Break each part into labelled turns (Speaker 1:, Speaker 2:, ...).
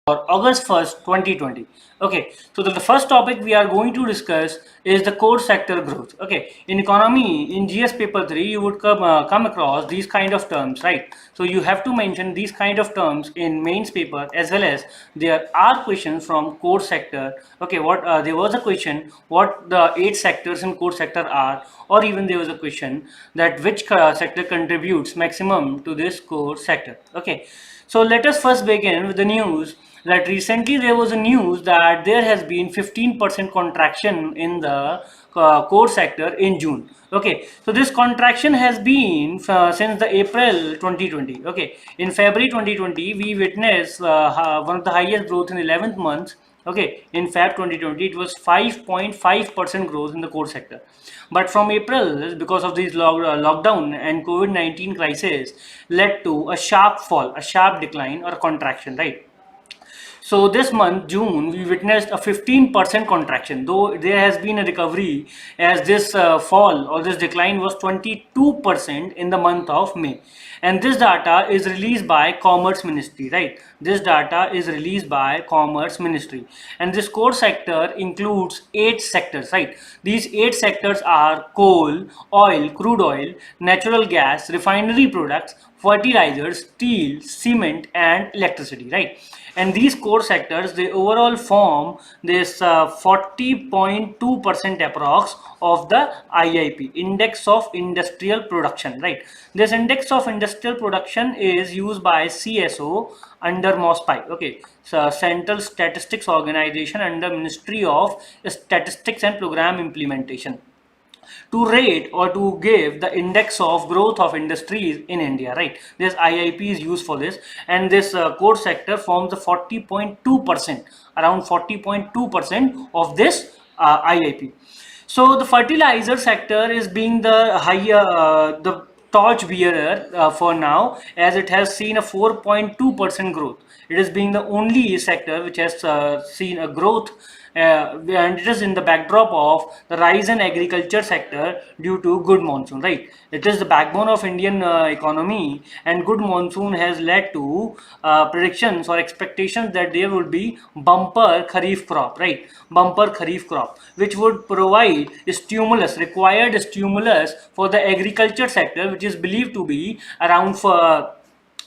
Speaker 1: or August 1st, 2020. Okay, so the first topic we are going to discuss is the core sector growth. Okay, in economy, in GS paper 3, you would come across these kind of terms, right? So you have to mention these kind of terms in mains paper, as well as there are questions from core sector. Okay, there was a question what the 8 sectors in core sector are, or even there was a question that which sector contributes maximum to this core sector. Okay, so let us first begin with the news that recently there was a news that there has been 15% contraction in the core sector in June. Okay, so this contraction has been since the April 2020. Okay, in February 2020 we witnessed one of the highest growth in 11th month. Okay, in Feb 2020 it was 5.5% growth in the core sector, but from April, because of this lockdown and COVID-19 crisis, led to a sharp fall, a sharp decline or a contraction, right? So this month, June, we witnessed a 15% contraction, though there has been a recovery, as this fall or this decline was 22% in the month of May. And this data is released by Commerce Ministry, right? This data is released by Commerce Ministry. And this core sector includes 8 sectors, right? These 8 sectors are coal, oil, crude oil, natural gas, refinery products, fertilizers, steel, cement, and electricity, right? And these core sectors, they overall form this 40.2% approx of the IIP, Index of Industrial Production, right? This Index of Industrial Production is used by CSO under MOSPI, okay, so Central Statistics Organization under Ministry of Statistics and Program Implementation, to rate or to give the index of growth of industries in India, right? This IIP is used for this, and this core sector forms the 40.2%, around 40.2% of this IIP. So the fertilizer sector is being the higher, the torch bearer for now, as it has seen a 4.2% growth. It is being the only sector which has seen a growth, and it is in the backdrop of the rise in agriculture sector due to good monsoon, right? It is the backbone of Indian economy, and good monsoon has led to predictions or expectations that there would be bumper kharif crop, right? Bumper kharif crop, which would provide stimulus, required stimulus for the agriculture sector, which is believed to be around for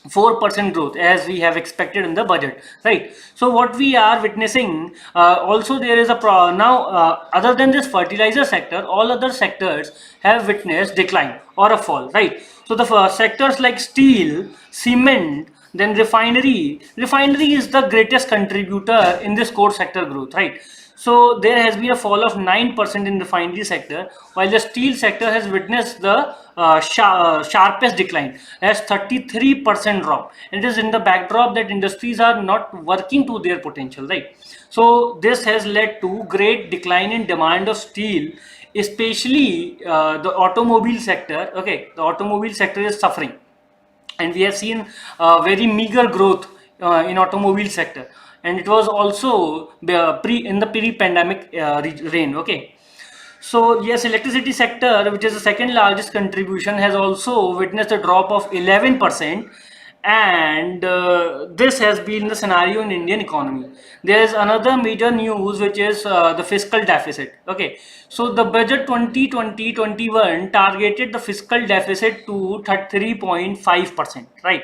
Speaker 1: 4% growth, as we have expected in the budget, right? So what we are witnessing, also there is a now other than this fertilizer sector, all other sectors have witnessed decline or a fall, right? So the sectors like steel, cement, then refinery is the greatest contributor in this core sector growth, right? So there has been a fall of 9% in the refinery sector, while the steel sector has witnessed the sharpest decline, as 33% drop. It is in the backdrop that industries are not working to their potential, right? So this has led to great decline in demand of steel, especially the automobile sector. Okay, the automobile sector is suffering, and we have seen very meager growth in automobile sector, and it was also in the pre-pandemic reign. Okay, so yes, electricity sector, which is the second largest contribution, has also witnessed a drop of 11%, and this has been the scenario in Indian economy. There is another major news, which is the fiscal deficit. Okay, so the budget 2020-21 targeted the fiscal deficit to 33.5%, right?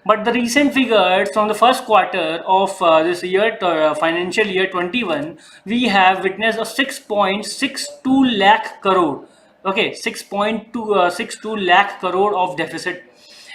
Speaker 1: But the recent figures from the first quarter of this year, financial year 21, we have witnessed a 6.62 lakh crore. Okay, 6.262 lakh crore of deficit,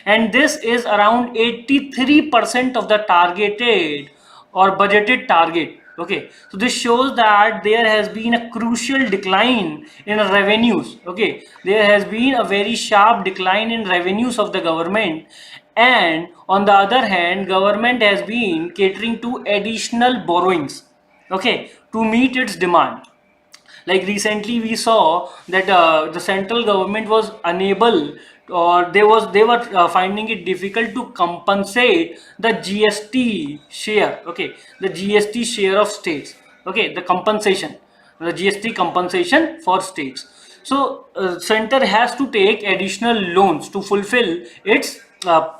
Speaker 1: and this is around 83% of the targeted or budgeted target. Okay, so this shows that there has been a crucial decline in revenues. Okay, there has been a very sharp decline in revenues of the government, and on the other hand, government has been catering to additional borrowings, okay, to meet its demand. Like recently we saw that the central government was unable, or they were finding it difficult to compensate the GST share. Okay, the GST share of states. Okay, the GST compensation for states. So center has to take additional loans to fulfill its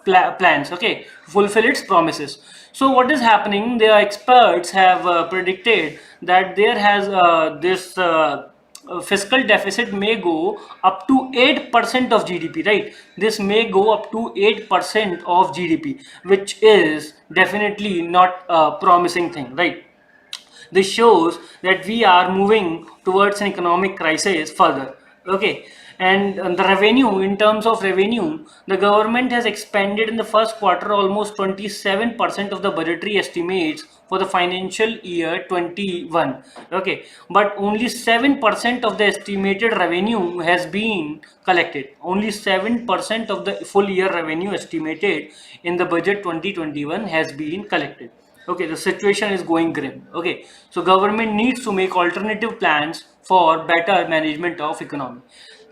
Speaker 1: plans, okay, fulfill its promises. So what is happening, the experts have predicted that there has this fiscal deficit may go up to 8% of GDP, right? This may go up to 8% of GDP, which is definitely not a promising thing, right? This shows that we are moving towards an economic crisis further. Okay, and the revenue, in terms of revenue, the government has expended in the first quarter almost 27% of the budgetary estimates for the financial year 21. Okay, but only 7% of the estimated revenue has been collected. Only 7% of the full year revenue estimated in the budget 2021 has been collected. Okay, the situation is going grim. Okay, so government needs to make alternative plans for better management of economy.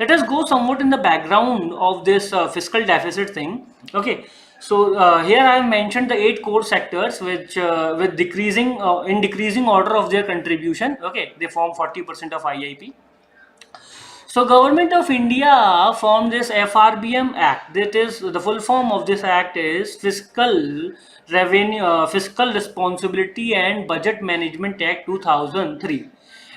Speaker 1: Let us go somewhat in the background of this fiscal deficit thing. Okay, so here I have mentioned the 8 core sectors which with decreasing in decreasing order of their contribution. Okay, they form 40% of IIP. So Government of India formed this FRBM Act. That is, the full form of this act is Fiscal Responsibility and Budget Management Act 2003.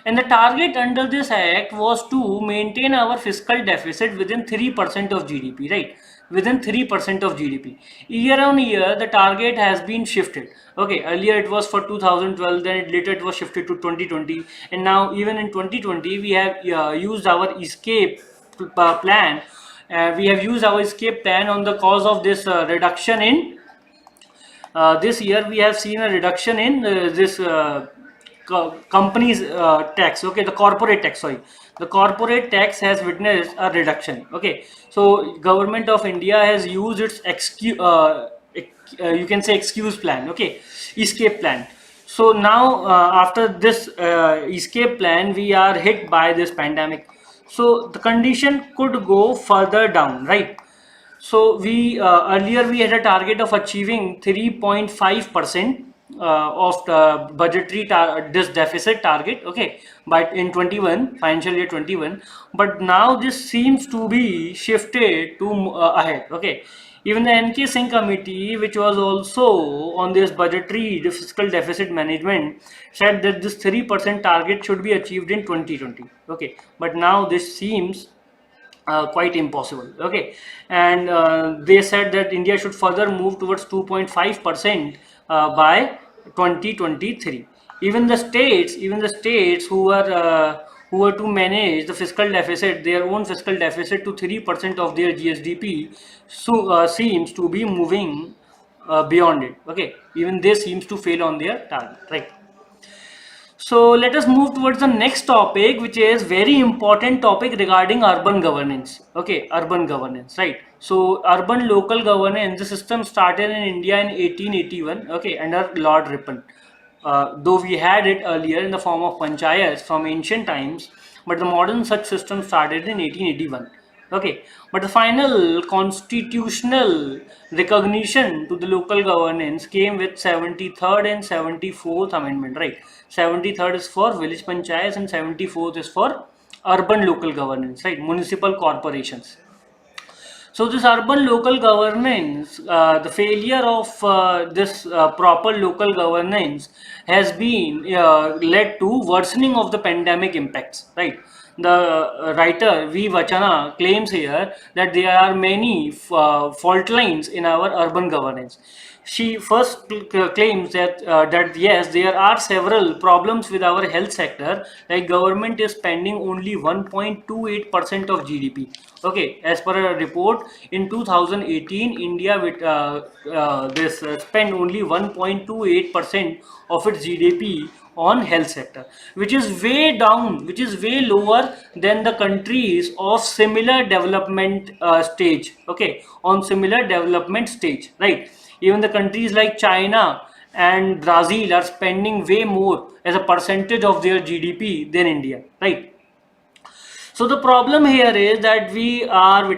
Speaker 1: And the target under this act was to maintain our fiscal deficit within 3% of GDP, right? Within 3% of GDP. Year on year, the target has been shifted. Okay, earlier it was for 2012, then later it was shifted to 2020, and now even in 2020, we have used our escape plan. We have used our escape plan on the cause of this reduction in this year. We have seen a reduction in this companies tax. Okay, the corporate tax, sorry, the corporate tax has witnessed a reduction. Okay, so Government of India has used its you can say excuse plan, okay, escape plan. So now after this escape plan, we are hit by this pandemic, so the condition could go further down, right? So we earlier we had a target of achieving 3.5% of the budgetary this deficit target, okay, but in 21 financial year 21, but now this seems to be shifted to ahead. Okay, even the NK Singh committee, which was also on this budgetary fiscal deficit management, said that this 3% target should be achieved in 2020. Okay, but now this seems quite impossible. Okay, and they said that India should further move towards 2.5% by 2023. Even the states who were to manage the fiscal deficit, their own fiscal deficit, to 3% of their GSDP, so seems to be moving beyond it. Okay, even they seems to fail on their target, right? So let us move towards the next topic, which is very important topic regarding urban governance. Okay, urban governance, right? So urban local governance, the system started in India in 1881. Okay, under Lord Ripon. Though we had it earlier in the form of panchayats from ancient times, but the modern such system started in 1881. Okay, but the final constitutional recognition to the local governance came with 73rd and 74th amendment, right? 73rd is for village panchayats and 74th is for urban local governance, right? Municipal corporations. So this urban local governance, the failure of this proper local governance has been led to worsening of the pandemic impacts, right? The writer V. Vachana claims here that there are many fault lines in our urban governance. She first claims that yes, there are several problems with our health sector, like government is spending only 1.28% of GDP. Okay, as per a report in 2018, India with this spend only 1.28% of its GDP on health sector, which is way down, which is way lower than the countries of similar development stage. Okay, on similar development stage, right? Even the countries like China and Brazil are spending way more as a percentage of their GDP than India, right? So the problem here is that we are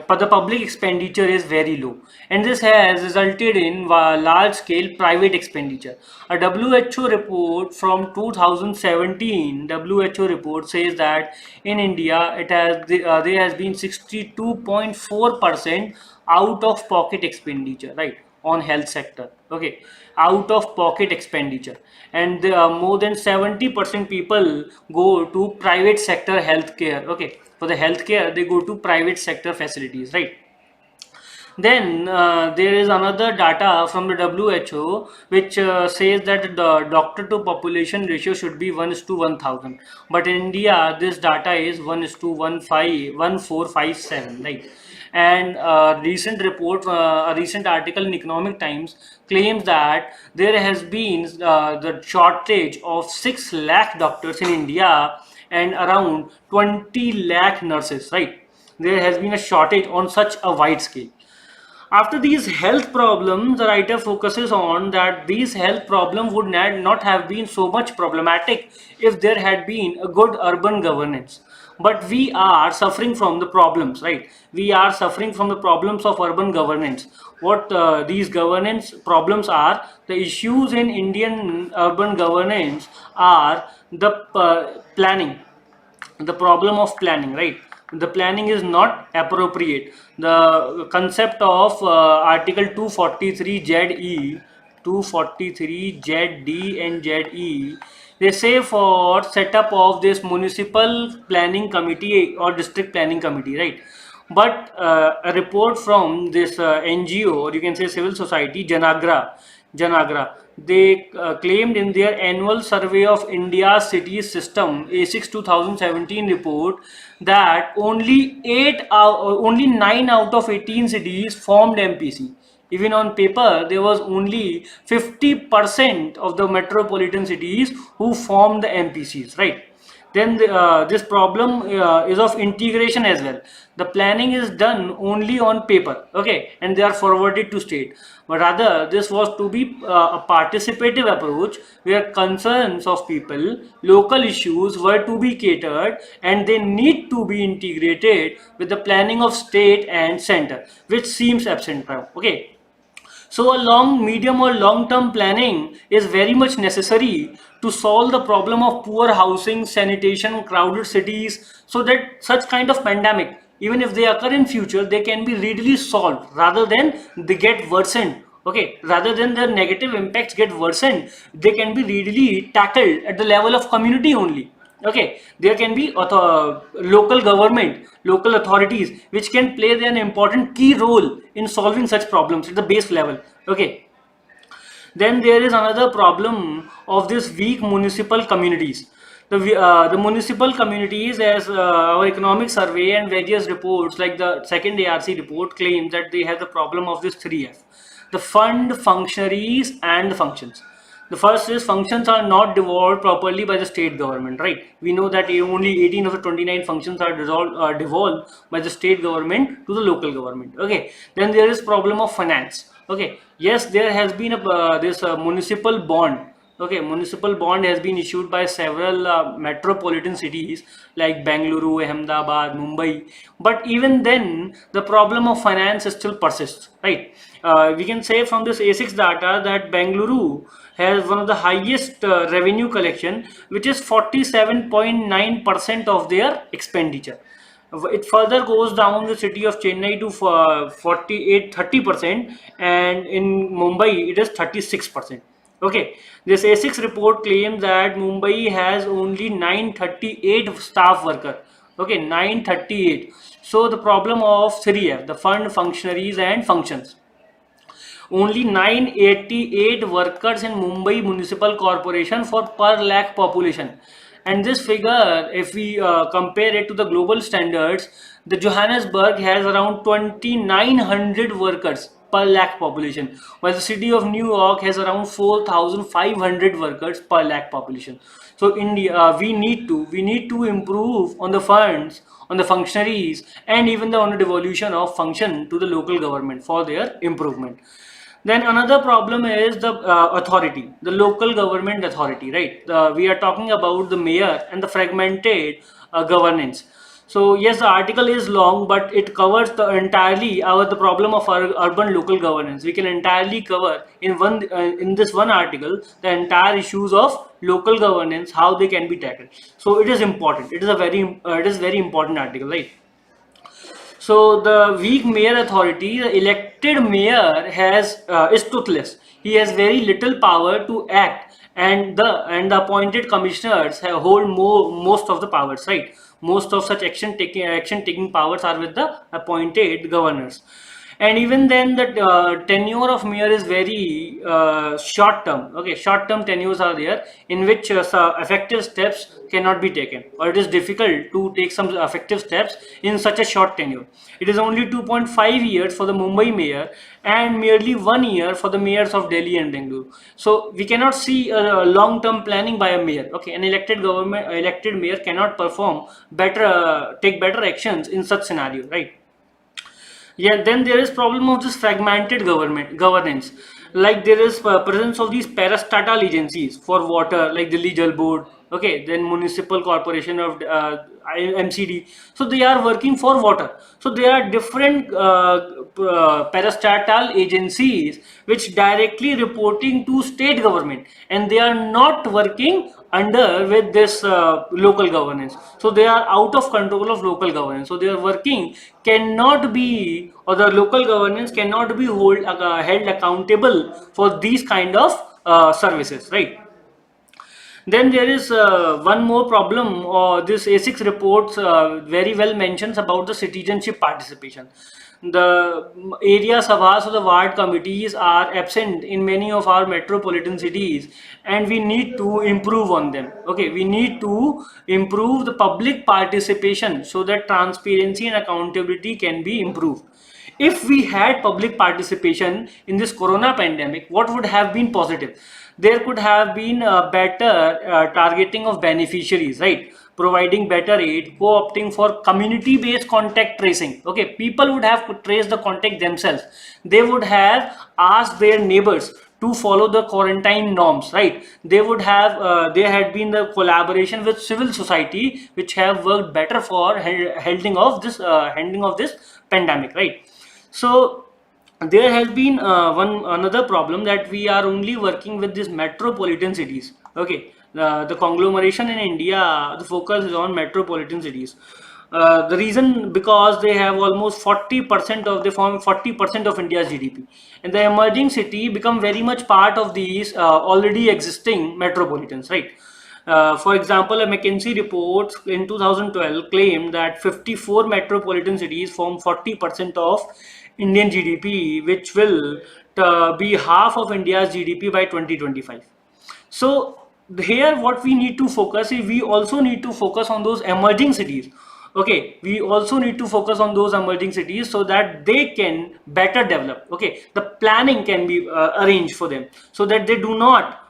Speaker 1: but the public expenditure is very low, and this has resulted in large scale private expenditure. A WHO report from 2017, WHO report says that in India it has there has been 62.4% out of pocket expenditure, right, on health sector. Okay, out of pocket expenditure, and more than 70% people go to private sector healthcare. Okay, for the healthcare they go to private sector facilities, right. Then there is another data from the WHO which says that the doctor to population ratio should be 1:1,000. But in India, this data is 1:1457, right? And a recent article in Economic Times claims that there has been the shortage of 6 lakh doctors in India and around 20 lakh nurses, right? There has been a shortage on such a wide scale. After these health problems, the writer focuses on that these health problems would not have been so much problematic if there had been a good urban governance. But we are suffering from the problems, right? We are suffering from the problems of urban governance. What these governance problems are, the issues in Indian urban governance are the planning, the problem of planning, right. The planning is not appropriate. The concept of article 243 ZE, 243 ZD and ZE, they say for setup of this municipal planning committee or district planning committee, right. But a report from this NGO, or you can say civil society, Janagra, they claimed in their annual survey of India's cities system, A6 2017 report, that only 9 out of 18 cities formed MPC. Even on paper, there was only 50% of the metropolitan cities who formed the MPCs, right? Then this problem is of integration as well. The planning is done only on paper, okay, and they are forwarded to state. But rather, this was to be a participative approach where concerns of people, local issues were to be catered, and they need to be integrated with the planning of state and center, which seems absent now. Okay, so a long, medium or long-term planning is very much necessary to solve the problem of poor housing, sanitation, crowded cities, so that such kind of pandemic, even if they occur in future, they can be readily solved rather than they get worsened. Okay, rather than the negative impacts get worsened, they can be readily tackled at the level of community only. Okay, there can be local government, local authorities which can play an important key role in solving such problems at the base level. Okay, then there is another problem of this weak municipal communities. The municipal communities, as our economic survey and various reports like the second ARC report claim that they have the problem of this 3F: the fund, functionaries and the functions. The first is functions are not devolved properly by the state government, right? We know that only 18 of the 29 functions are devolved by the state government to the local government. Okay, then there is problem of finance. Okay, yes, there has been a this municipal bond. Okay, municipal bond has been issued by several metropolitan cities like Bangalore, Ahmedabad, Mumbai. But even then, the problem of finance still persists, right? We can say from this A6 data that Bangalore has one of the highest revenue collection, which is 47.9% of their expenditure. It further goes down the city of Chennai to 30%, and in Mumbai it is 36%. Okay, this A6 report claims that Mumbai has only 938 staff worker. Okay, 938. So the problem of 3F, the fund, functionaries and functions. Only 988 workers in Mumbai Municipal Corporation for per lakh population. And this figure, if we compare it to the global standards, the Johannesburg has around 2900 workers per lakh population, while the city of New York has around 4500 workers per lakh population. So India, we need to improve on the funds, on the functionaries, and even on the devolution of function to the local government for their improvement. Then another problem is the authority, the local government authority, right? We are talking about the mayor and the fragmented governance. So yes, the article is long, but it covers the problem of our urban local governance. We can entirely cover in this one article the entire issues of local governance, how they can be tackled. So it is important. It is very important article, right? So the weak mayor authority, the elected mayor is toothless. He has very little power to act, and the appointed commissioners hold most of the powers, right? Most of such action taking powers are with the appointed governors. And even then the tenure of mayor is very short term. Okay, short term tenures are there, in which effective steps cannot be taken, or it is difficult to take some effective steps in such a short tenure. It is only 2.5 years for the Mumbai mayor and merely 1 year for the mayors of Delhi and Bengaluru. So we cannot see a long term planning by a mayor. Okay, an elected mayor cannot perform better, take better actions in such scenario, right? Yeah, then there is problem of this fragmented governance. Like there is presence of these parastatal agencies for water, like Delhi Jal Board. Okay, then municipal corporation of MCD. So they are working for water. So there are different parastatal agencies which directly reporting to state government, and they are not working under with this local governance. So they are out of control of local governance. So their working cannot be, or the local governance cannot be held accountable for these kind of services, right? Then there is one more problem. This A6 reports very well mentions about the citizenship participation. The area sabhas or the ward committees are absent in many of our metropolitan cities, and we need to improve on them. Okay, we need to improve the public participation so that transparency and accountability can be improved. If we had public participation in this corona pandemic, what would have been positive? There could have been a better targeting of beneficiaries, right? Providing better aid, co-opting for community-based contact tracing. Okay, people would have to trace the contact themselves. They would have asked their neighbors to follow the quarantine norms, right? They would have there had been the collaboration with civil society, which have worked better for handling of this pandemic, right? So there has been one another problem, that we are only working with these metropolitan cities. Okay, the conglomeration in India, the focus is on metropolitan cities. The reason, because they have almost 40% of, they form 40% of India's GDP, and the emerging city become very much part of these already existing metropolitans, right? For example, a McKinsey report in 2012 claimed that 54 metropolitan cities form 40% of Indian GDP, which will be half of India's GDP by 2025. So here what we need to focus is, we also need to focus on those emerging cities. Okay, we also need to focus on those emerging cities so that they can better develop. Okay, the planning can be arranged for them, so that they do not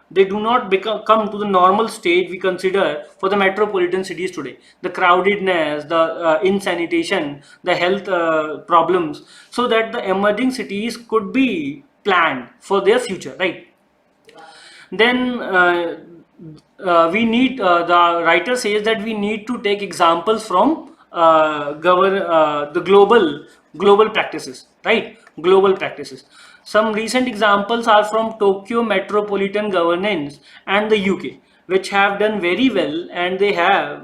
Speaker 1: come to the normal state we consider for the metropolitan cities today, the crowdedness, the insanitation, the health problems, so that the emerging cities could be planned for their future, right? Then we need, the writer says that we need to take examples from the global practices, right? Global practices. Some recent examples are from Tokyo Metropolitan Governance and the UK, which have done very well, and they have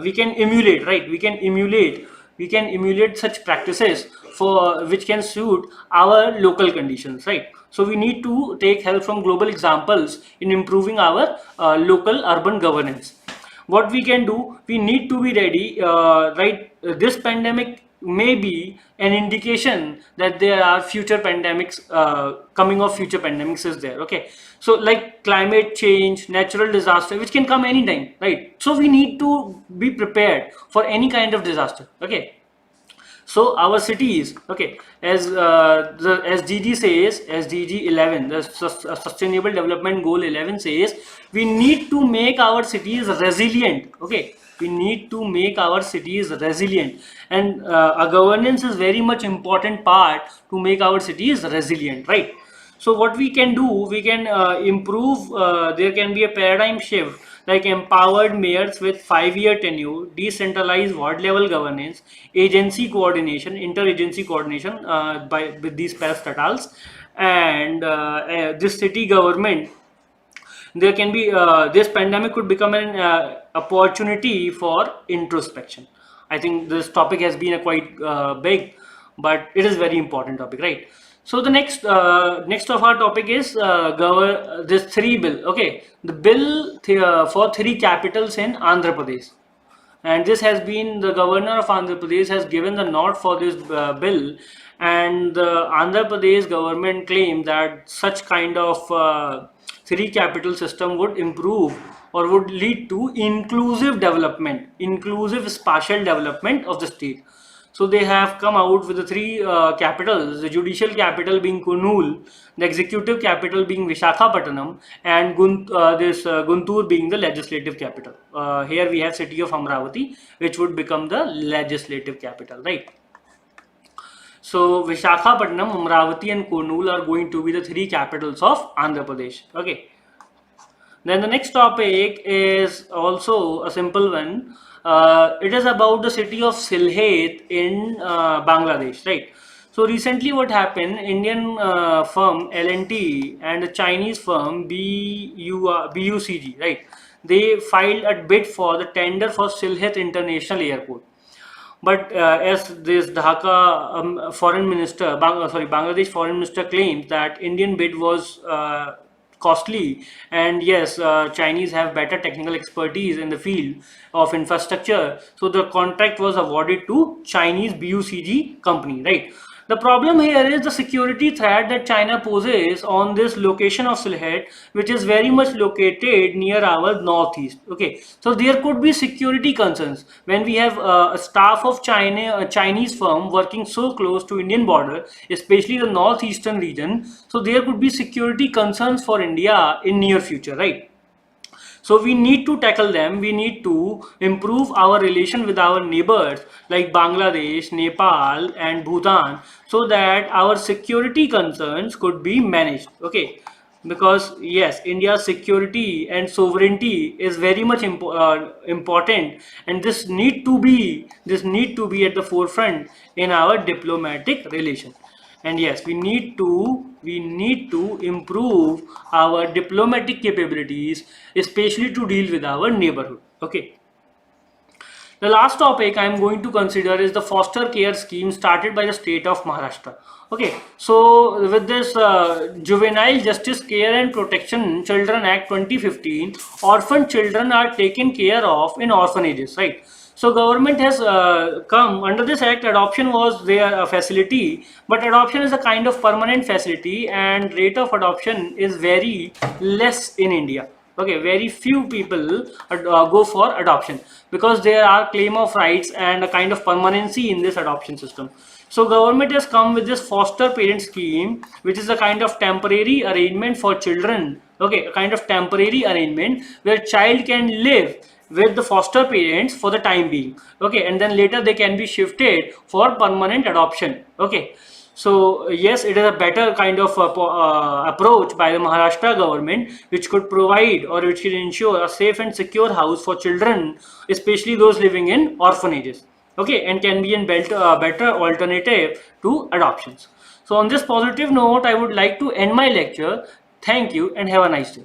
Speaker 1: we can emulate, right? We can emulate such practices for which can suit our local conditions, right? So we need to take help from global examples in improving our local urban governance. What we can do, we need to be ready, right? This pandemic may be an indication that there are future pandemics, coming of future pandemics is there. Okay, so like climate change, natural disaster, which can come anytime, right? So we need to be prepared for any kind of disaster. Okay, so our cities, okay, as the SDG says, SDG 11, the Sustainable Development Goal 11 says, we need to make our cities resilient. Okay, we need to make our cities resilient, and a governance is very much important part to make our cities resilient, right? So what we can do, we can improve, there can be a paradigm shift, like empowered mayors with 5-year tenure, decentralized ward level governance, agency coordination, interagency coordination with these parastatals, and this city government. There can be, this pandemic could become an opportunity for introspection. I think this topic has been quite big, but it is very important topic, right? So the next of our topic is this three bill. Okay, the bill for three capitals in Andhra Pradesh, and this has been, the governor of Andhra Pradesh has given the nod for this bill, and the Andhra Pradesh government claimed that such kind of three capital system would improve or would lead to inclusive development, inclusive spatial development of the state. So they have come out with the three capitals, the judicial capital being Kurnool, the executive capital being Visakhapatnam, and Guntur being the legislative capital. Here we have city of Amravati, which would become the legislative capital, right? So Visakhapatnam, Amravati and Kurnool are going to be the three capitals of Andhra Pradesh. Okay. Then the next topic is also a simple one. It is about the city of Sylhet in Bangladesh, right? So recently what happened, Indian firm L&T and the Chinese firm BUCG, right? They filed a bid for the tender for Sylhet International Airport. But as this Dhaka foreign minister, Bangladesh foreign minister claims that Indian bid was costly, and yes, Chinese have better technical expertise in the field of infrastructure, so the contract was awarded to Chinese BUCG company, right? The problem here is the security threat that China poses on this location of Sylhet, which is very much located near our northeast. Okay, so there could be security concerns when we have a staff of a Chinese firm working so close to Indian border, especially the northeastern region. So there could be security concerns for India in near future, right? So we need to tackle them. We need to improve our relation with our neighbors like Bangladesh, Nepal and Bhutan, so that our security concerns could be managed. Okay, because yes, India's security and sovereignty is very much important, and this need to be at the forefront in our diplomatic relation. And yes, we need to improve our diplomatic capabilities, especially to deal with our neighborhood. Okay, the last topic I am going to consider is the foster care scheme started by the state of Maharashtra. Okay, so with this Juvenile Justice Care and Protection Children Act 2015, orphan children are taken care of in orphanages, right? So government has come under this act. Adoption was their facility, but adoption is a kind of permanent facility, and rate of adoption is very less in India. Okay, very few people go for adoption because there are claim of rights and a kind of permanency in this adoption system. So government has come with this foster parent scheme, which is a kind of temporary arrangement for children. Okay, a kind of temporary arrangement where child can live with the foster parents for the time being. Okay, and then later they can be shifted for permanent adoption. Okay, so yes, it is a better kind of approach by the Maharashtra government, which could provide or which can ensure a safe and secure house for children, especially those living in orphanages. Okay, and can be a better alternative to adoptions. So on this positive note, I would like to end my lecture. Thank you and have a nice day.